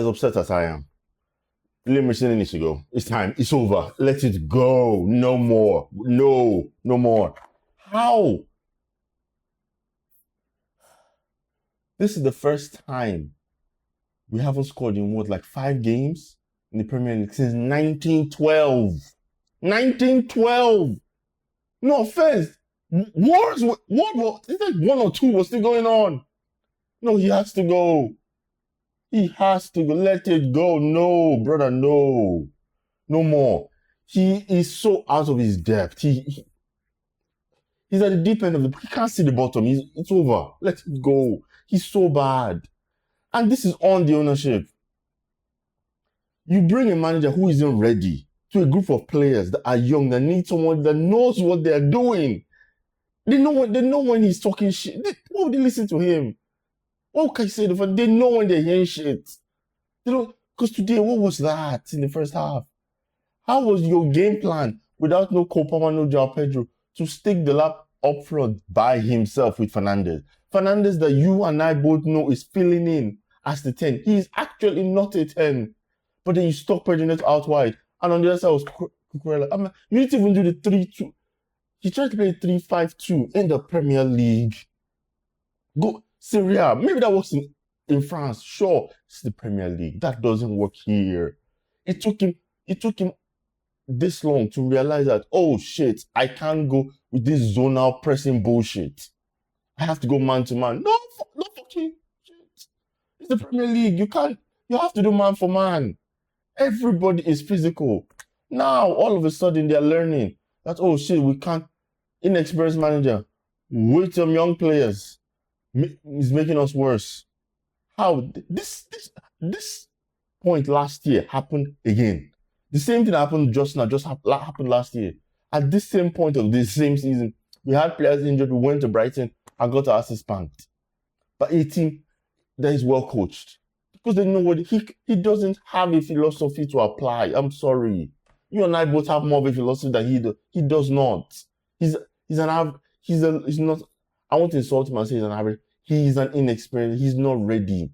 As upset as I am, Liam Machine needs to go. It's time. It's over. Let it go. No more. No more. How? This is the first time we haven't scored in what, like 5 games in the Premier League since 1912. 1912. No offense. Wars, what? It's like 1 or 2 was still going on. No, he has to go. He has to go. Let it go. No, brother, no. No more. He is so out of his depth. He's at the deep end of the... He can't see the bottom. It's over. Let it go. He's so bad. And this is on the ownership. You bring a manager who isn't ready to a group of players that are young, that need someone that knows what they're doing. They know when he's talking shit. Why would they listen to him? What can you say? They know when they're hearing shit. They don't, because today, what was that in the first half? How was your game plan without no Copama, no João Pedro to stick the lap up front by himself with Fernandes? Fernandes that you and I both know is filling in as the 10. He's actually not a 10. But then you stuck Pedro out wide. And on the other side was Cucurella. I mean, you didn't even do the 3-2. He tried to play 3-5-2 in the Premier League. Go Syria. Maybe that works in France. Sure, it's the Premier League. That doesn't work here. It took him this long to realize that, oh shit, I can't go with this zonal pressing bullshit. I have to go man to man. No fucking shit. It's the Premier League. You have to do man for man. Everybody is physical. Now, all of a sudden, they're learning that, oh shit, we can't. Inexperienced manager with some young players is making us worse. How? This point last year happened again. The same thing happened just now, happened last year. At this same point of this same season, we had players injured. We went to Brighton and got our asses spanked. But a team that is well coached. Because they know what he doesn't have a philosophy to apply. I'm sorry. You and I both have more of a philosophy than he does not. He's not, I want to insult him and say he's an average. He's an inexperienced. He's not ready.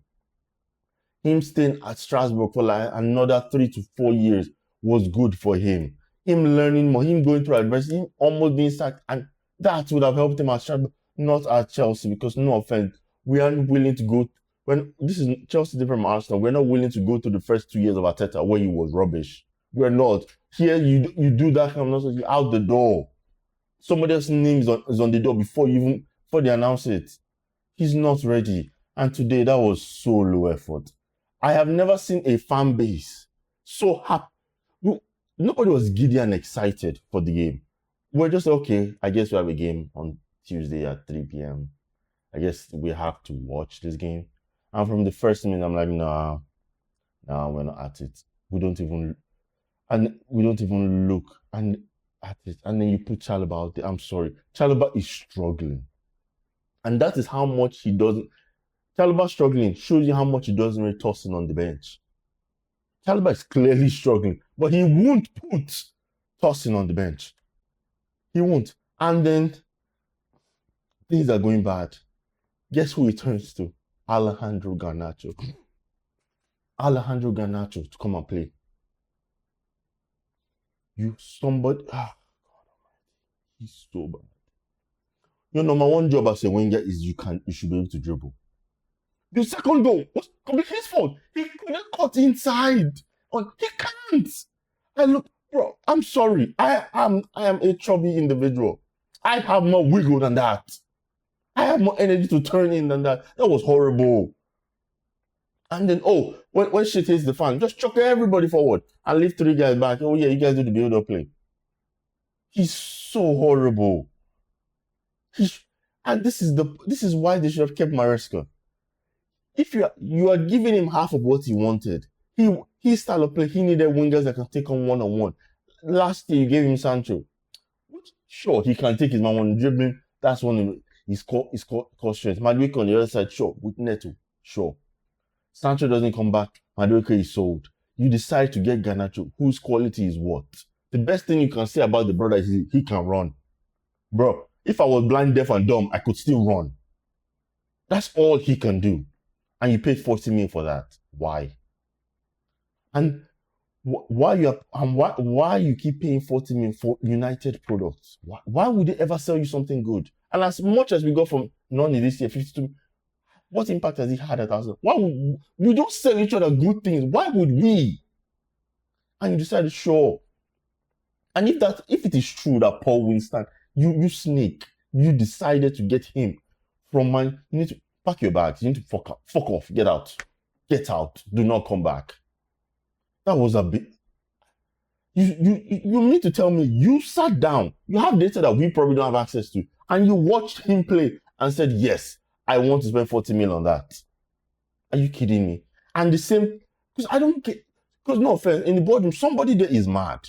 Him staying at Strasbourg for like another 3 to 4 years was good for him. Him learning more, him going through adversity, him almost being sacked, and that would have helped him at Strasbourg, not at Chelsea, because no offense, we aren't willing to go. When this is Chelsea different from Arsenal, we're not willing to go through the first 2 years of Arteta where he was rubbish. We're not. Here, you do that kind of nonsense, you're out the door. Somebody else's name is on the door before they announce it. He's not ready. And today, that was so low effort. I have never seen a fan base so happy. Nobody was giddy and excited for the game. We're just, okay, I guess we have a game on Tuesday at 3 p.m. I guess we have to watch this game. And from the first minute, I'm like, nah, we're not at it. We don't even look at it. And then you put Chalobah out there. I'm sorry. Chalobah is struggling. And that is how much he doesn't. Chalobah struggling shows you how much he doesn't really toss in on the bench. Chalobah is clearly struggling, but he won't put tossing on the bench. He won't. And then things are going bad. Guess who he turns to? Alejandro Garnacho. Alejandro Garnacho to come and play. God Almighty, he's so bad. Your number one job as a winger is you should be able to dribble. The second goal was completely his fault. He couldn't cut inside. He can't. Bro, I'm sorry. I am a chubby individual. I have more wiggle than that. I have more energy to turn in than that. That was horrible. And then, when shit hits the fan, just chuck everybody forward and leave 3 guys back. Oh yeah, you guys do the build-up play. He's so horrible. And this is why they should have kept Maresca. If you are giving him half of what he wanted, his style of play, he needed wingers that can take on one-on-one. Last year, you gave him Sancho. Sure, he can take his man on dribbling. That's one of his core strength. Madueke on the other side, sure. With Neto, sure. Sancho doesn't come back. Madueke is sold. You decide to get Garnacho, whose quality is what? The best thing you can say about the brother is he can run. Bro, if I was blind, deaf, and dumb, I could still run. That's all he can do. And you paid 40 million for that. Why? And why you keep paying 40 million for United products? Why would they ever sell you something good? And as much as we got from Noni this year, 52, what impact has he had at us? Why would we don't sell each other good things? Why would we? And you decided, sure. And if it is true that Paul Winston, you snake, you decided to get him from man, you need to pack your bags. You need to fuck off, get out, do not come back. That was a bit. You need to tell me you sat down, you have data that we probably don't have access to, and you watched him play and said, yes, I want to spend 40 million on that. Are you kidding me? And the same, because I don't get, because no offense, in the boardroom, somebody there is mad.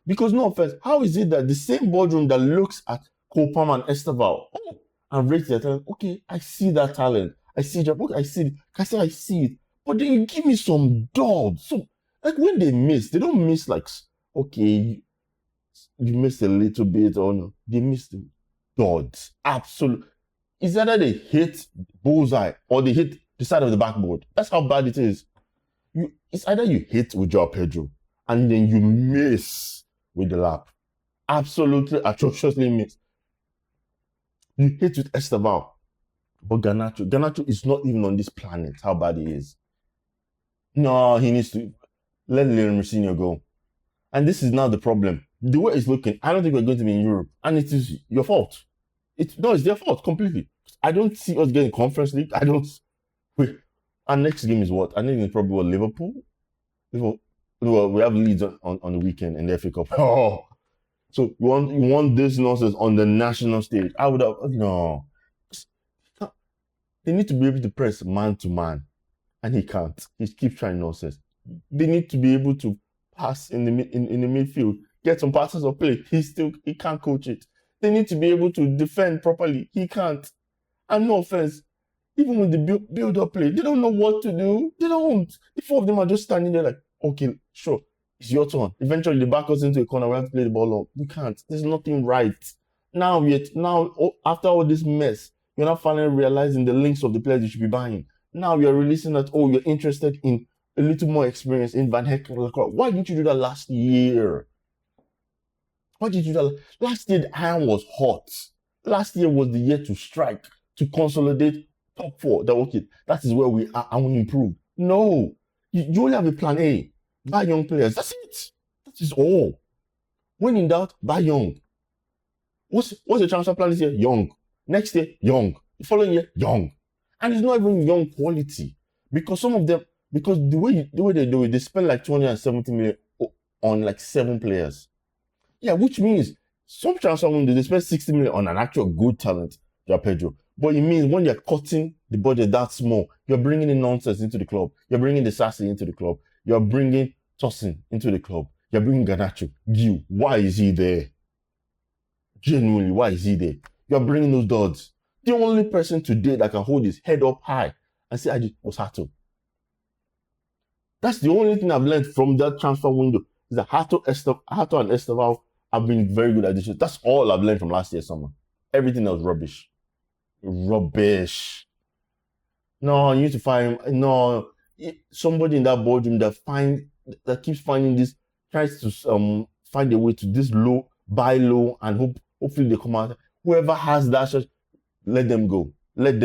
Because no offense, how is it that the same boardroom that looks at Cole Palmer and Esteval and rates their talent, okay, I see that talent, I see it, okay, I see it, but then you give me some duds. So, like when they miss, they don't miss like, okay, you missed a little bit or no, they missed the duds. Absolutely. It's either they hit bullseye or they hit the side of the backboard. That's how bad it is. It's either you hit with Joao Pedro and then you miss with the lap. Absolutely atrociously miss. You hit with Esteval. But Garnacho is not even on this planet, how bad he is. No, he needs to let Rosenior go. And this is now the problem. The way it's looking, I don't think we're going to be in Europe. And it is your fault. It's their fault completely. I don't see us getting Conference League. Wait. Our next game is what? I think it's probably what, Liverpool? Well, we have Leeds on the weekend in the FA Cup. Oh. So you want this nonsense on the national stage? I would have, no. They need to be able to press man to man. And he can't. He keeps trying nonsense. They need to be able to pass in the midfield, get some passes of play. He can't coach it. They need to be able to defend properly. He can't. And no offense, even with the build-up play, they don't know what to do. They don't. The four of them are just standing there like, okay, sure, it's your turn. Eventually, they back us into a corner. We have to play the ball up. We can't. There's nothing right. Now, after all this mess, you're not finally realizing the links of the players you should be buying. Now you're releasing that, you're interested in a little more experience in Van Hekken. Why didn't you do that last year? Why did you do that? Last year, the iron was hot. Last year was the year to strike, to consolidate top four. That is where we are. I want to improve. No. You only have a plan A. Buy young players. That's it. That is all. When in doubt, buy young. What's the transfer plan this year? Young. Next year, young. The following year, young. And it's not even young quality. Because some of them, because the way they do it, they spend like 270 million on like 7 players. Yeah, which means some transfer windows, they spend 60 million on an actual good talent, Joao Pedro. But it means when you're cutting the budget that small, you're bringing in nonsense into the club. You're bringing the Sassy into the club. You're bringing Tosin into the club. You're bringing Garnacho. Gil, why is he there? Genuinely, why is he there? You're bringing those duds. The only person today that can hold his head up high and say, I did was Hato. That's the only thing I've learned from that transfer window is that Hato and Esteval have been very good additions. That's all I've learned from last year summer. Everything else rubbish. Rubbish. No, you need to find somebody in that boardroom that keeps finding this, tries to find a way to this low, buy low, and hopefully they come out. Whoever has that, let them go. Let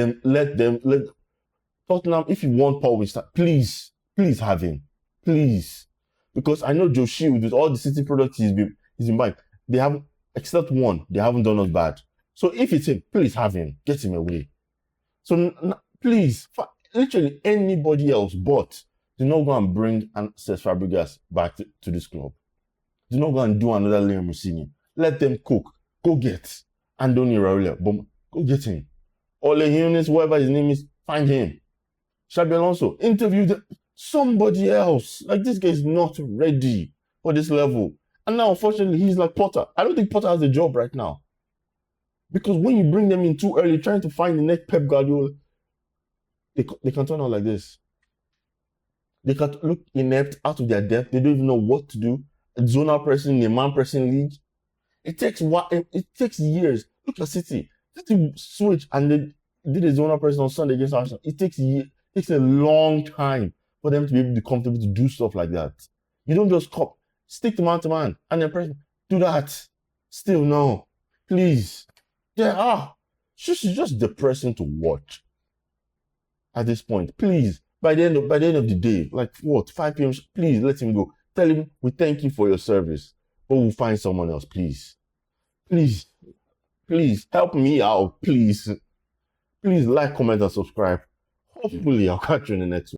Tottenham, if you want Paul Winston, please have him. Please. Because I know Joe Shield, with all the City products he's been buying, they haven't, except one, they haven't done us bad. So if it's him, please have him. Get him away. So please, literally anybody else, but do not go and bring Cesc Fabregas back to this club. Do not go and do another Liam Rosenior. Let them cook. Go get Andoni Raiola. Boom. Go get him. Ole Hunes, whoever his name is, find him. Xabi Alonso, interview somebody else. Like, this guy is not ready for this level. And now, unfortunately, he's like Potter. I don't think Potter has a job right now. Because when you bring them in too early, trying to find the next Pep Guardiola, they can turn out like this. They can look inept, out of their depth. They don't even know what to do. Zonal pressing, a man pressing league. It takes years. Look at City. City switch and they did a zonal pressing on Sunday against Arsenal. It takes a long time for them to be able to be comfortable to do stuff like that. You don't just stick to man, and then do that. Still, no. Please. Yeah, it's just depressing to watch at this point. Please, by the end of the day, like what, 5 p.m., please let him go. Tell him we thank you for your service, but we'll find someone else, please. Please help me out, please. Please like, comment, and subscribe. Hopefully, I'll catch you in the next one.